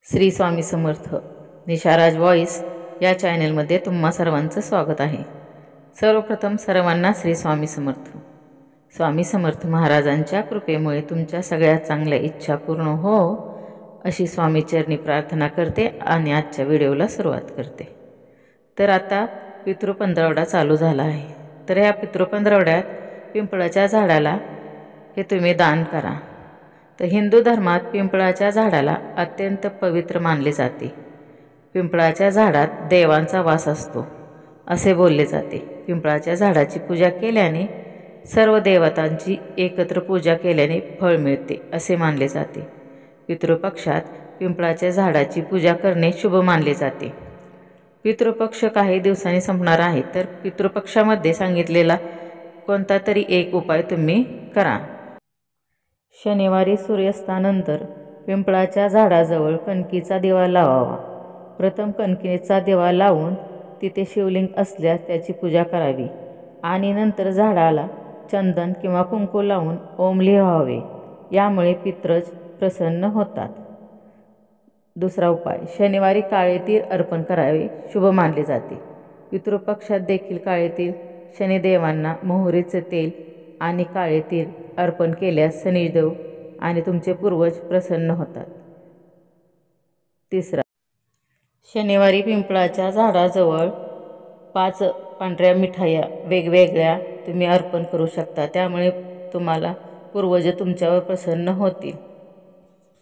Shri Swami Samarth निशाराज voice या चॅनलमध्ये तुम्हा सर्वांचं स्वागत आहे। सर्वप्रथम सर्वांना श्री स्वामी समर्थ। स्वामी समर्थ महाराजांच्या कृपेमुळे तुमच्या सगळ्या चांगल्या इच्छा पूर्ण हो अशी स्वामीचरणी प्रार्थना करते आणि आजच्या व्हिडिओला सुरुवात करते। तर आता पितृपंधरवडा चालू झाला आहे। तर या पितृपंधरवड्यात पिंपळाच्या झाडाला हे तुम्ही दान करा। तर हिंदू धर्मात पिंपळाच्या झाडाला अत्यंत पवित्र मानले जाते। पिंपळाच्या झाडात देवांचा वास असतो असे बोलले जाते। पिंपळाच्या झाडाची पूजा केल्याने सर्व देवतांची एकत्र पूजा केल्याने फळ मिळते असे मानले जाते। पितृपक्षात पिंपळाच्या झाडाची पूजा करणे शुभ मानले जाते। पितृपक्ष काही दिवसांनी संपणार आहे, तर पितृपक्षामध्ये सांगितलेला कोणता तरी एक उपाय तुम्ही करा। शनिवारी सूर्यास्तानंतर पिंपळाच्या झाडाजवळ कणकीचा दिवा लावावा। प्रथम कणकेचा दिवा लावून तिथे शिवलिंग असल्यास त्याची पूजा करावी आणि नंतर झाडाला चंदन किंवा कुंकू लावून ओम लिहावे। यामुळे पितृज प्रसन्न होतात। दुसरा उपाय, शनिवारी काळे तीळ अर्पण करावे शुभ मानले जाते। पितृपक्षात देखील काळे तीळ शनिदेवांना मोहरीचे तेल आणि काळे तीळ अर्पण केल्यास शनिदेव आणि तुमचे पूर्वज प्रसन्न होतात। तिसरा, शनिवारी पिंपळाच्या झाडाजवळ 5 पांढऱ्या मिठाया वेगवेगळ्या तुम्ही अर्पण करू शकता। त्यामुळे तुम्हाला पूर्वज तुमच्यावर प्रसन्न होतील।